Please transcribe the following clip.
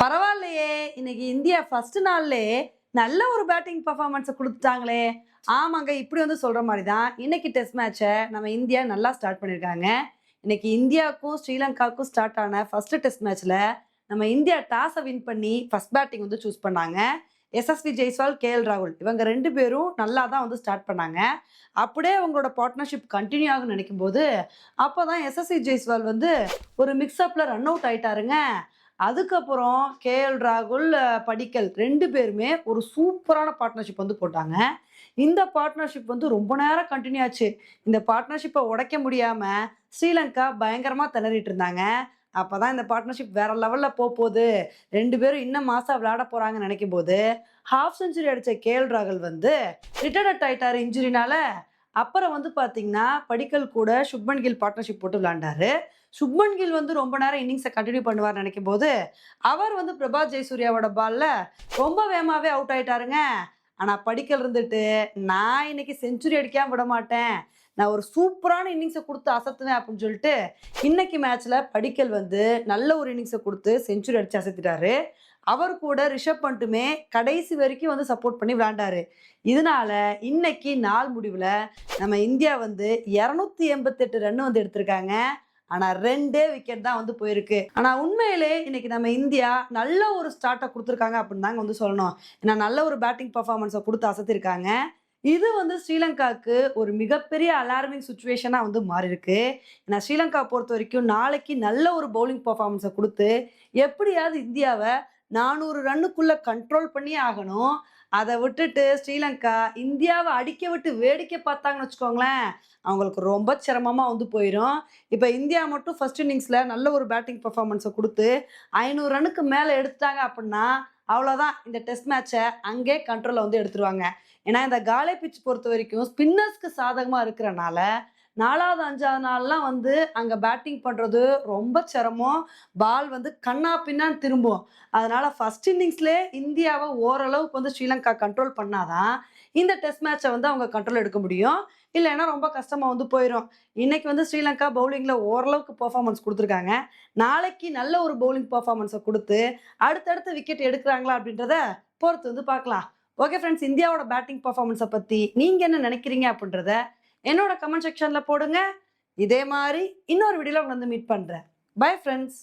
பரவாயில்லையே! இன்னைக்கு India first நாள்லயே நல்ல ஒரு பேட்டிங் பெர்ஃபார்மன்ஸ குடுத்துட்டாங்களே! ஆமாங்க. இப்படி வந்து சொல்ற மாரி தான். இன்னைக்கு டெஸ்ட் மேட்ச நம்ம இந்தியா நல்லா ஸ்டார்ட் பண்ணியிருக்காங்க. இன்னைக்கு இந்தியாவுக்கும், ஸ்ரீலங்காவுக்கும் ஸ்டார்ட் ஆன ஃபர்ஸ்ட் டெஸ்ட் மேட்ச்ல நம்ம இந்தியா டாஸ வின் பண்ணி ஃபர்ஸ்ட் பேட்டிங் வந்து சூஸ் பண்ணாங்க. எஸ்எஸ்வி ஜெய்ஸ்வால், கேஎல் ராகுல் இவங்க 2 பேரும் நல்லா தான் வந்து ஸ்டார்ட் பண்ணாங்க. அப்படியே அவங்களோட பார்ட்னர்ஷிப் கன்டின்யூ ஆகும்னு நினைக்கும்போது, அப்பதான் எஸ்எஸ்வி ஜெய்ஸ்வால் வந்து ஒரு மிக்ஸ் அப்ல ரன் அவுட் ஆயிட்டாருங்க. அதுக்கப்புறம் கேஎல் ராகுல், படிக்கல் 2 பேருமே ஒரு சூப்பரான பார்ட்னர்ஷிப் வந்து போட்டாங்க. இந்த பார்ட்னர்ஷிப் வந்து ரொம்ப நேரம் கன்டின்யூ ஆச்சு. இந்த பார்ட்னர்ஷிப்ப உடைக்க முடியாம ஸ்ரீலங்கா பயங்கரமா திணறிட்டு இருந்தாங்க. அப்பதான் இந்த பார்ட்னர்ஷிப் வேற லெவல்ல போப்போது. 2 பேரும் இன்னும் மாஸா விளையாட போறாங்கன்னு நினைக்கும்போது, ஹாஃப் செஞ்சுரி அடிச்ச கேஎல் ராகுல் வந்து ரிட்டயர்ட் ஆயிட்டாரு இன்ஜுரினால. அப்புறம் வந்து பார்த்தீங்கன்னா, படிக்கல் கூட சுப்மன் கில் பார்ட்னர்ஷிப் போட்டு விளையாண்டாரு. சுப்மன் கில் வந்து ரொம்ப நேரம் இன்னிங்ஸ கன்டின்யூ பண்ணுவார்ன்னு நெனைக்கும்போது, அவர் வந்து பிரபாத் ஜெயசூர்யாவோட பால்ல ரொம்ப வேகமாவே அவுட் ஆயிட்டாருங்க. ஆனா படிக்கல் இருந்துட்டு, "நான் இன்னைக்கு செஞ்சுரி அடிக்காம விடமாட்டேன். நான் ஒரு சூப்பரான இன்னிங்ஸ குடுத்து அசத்துவேன்" அப்படின்னு சொல்லிட்டு, இன்னைக்கு மேட்ச்ல படிக்கல் வந்து நல்ல ஒரு இன்னிங்ஸ குடுத்து செஞ்சுரி அடிச்சு அசத்திட்டாரு. அவர் கூட ரிஷப் பண்ட்டுமே கடைசி வரைக்கும் வந்து சப்போர்ட் பண்ணி விளையாண்டாரு. இதனால இன்னைக்கு நாள் முடிவுல நம்ம இந்தியா வந்து 288 ரன் வந்து எடுத்திருக்காங்க. ஆனா 2 விக்கெட் தான் வந்து போயிருக்கு. ஆனா உண்மையிலே இன்னைக்கு நம்ம இந்தியா நல்ல ஒரு ஸ்டார்ட்ட குடுத்துருக்காங்க அப்படின்னு தாங்க வந்து சொல்லணும். ஏன்னா நல்ல ஒரு பேட்டிங் பெர்ஃபார்மன்ஸ குடுத்து அசத்திருக்காங்க. இது வந்து ஸ்ரீலங்காக்கு ஒரு மிகப்பெரிய அலார்மிங் சிச்சுவேஷனா வந்து மாறியிருக்கு. ஏன்னா ஸ்ரீலங்கா பொறுத்தவரைக்கும் நாளைக்கு நல்ல ஒரு பவுலிங் பெர்ஃபார்மன்ஸ குடுத்து, எப்படியாவது இந்தியாவ 400 ரன்னுக்குள்ள கண்ட்ரோல் பண்ணியே ஆகணும். அத விட்டுட்டு ஸ்ரீலங்கா இந்தியாவ அடிக்க விட்டு வேடிக்கை பார்த்தாங்கன்னு வச்சுக்கோங்களேன், அவங்களுக்கு ரொம்ப சிரமமா வந்து போயிரும். இப்ப இந்தியா மட்டும் ஃபர்ஸ்ட் இன்னிங்ஸ்ல நல்ல ஒரு பேட்டிங் பெர்ஃபார்மன்ஸ குடுத்து 500 ரன்னுக்கு மேல எடுத்துட்டாங்க அப்புட்ன்னா, அவ்வளோதான் இந்த டெஸ்ட் மேட்ச அங்கேயே கண்ட்ரோல்ல வந்து எடுத்துருவாங்க. ஏன்னா இந்த காலே பிட்ச் பொறுத்தவரைக்கும் ஸ்பின்னர்ஸ்க்கு சாதகமா இருக்கிறனால, 4வது, 5வது நாள்லாம் வந்து அங்க பேட்டிங் பண்றது ரொம்ப சிரமம். பால் வந்து கன்னா பின்னான்னு திரும்பும். அதனால ஃபர்ஸ்ட் இன்னிங்ஸ்லயே இந்தியாவ ஓரளவுக்கு வந்து ஸ்ரீலங்கா கண்ட்ரோல் பண்ணா தான், இந்த டெஸ்ட் மேட்ச வந்து அவங்க கண்ட்ரோல் எடுக்க முடியும். இல்லைன்னா ரொம்ப கஷ்டமா வந்து போயிரும். இன்னைக்கு வந்து ஸ்ரீலங்கா பவுலிங்ல ஓரளவுக்கு பெர்ஃபார்மன்ஸ் குடுத்துருக்காங்க. நாளைக்கு நல்ல ஒரு பவுலிங் பெர்ஃபார்மன்ஸ குடுத்து, அடுத்தடுத்து விக்கெட் எடுக்குறாங்களா அப்படின்றத பொறுத்து வந்து பார்க்கலாம். ஓகே ஃபிரெண்ட்ஸ், இந்தியாவோட பேட்டிங் பெர்ஃபார்மன்ஸ பத்தி நீங்க என்ன நினைக்கிறீங்க அப்படின்றத என்னோட கமெண்ட் செக்ஷன்ல போடுங்க. இதே மாரி இன்னொரு வீடியோல உங்கள வந்து மீட் பண்றேன். Bye friends.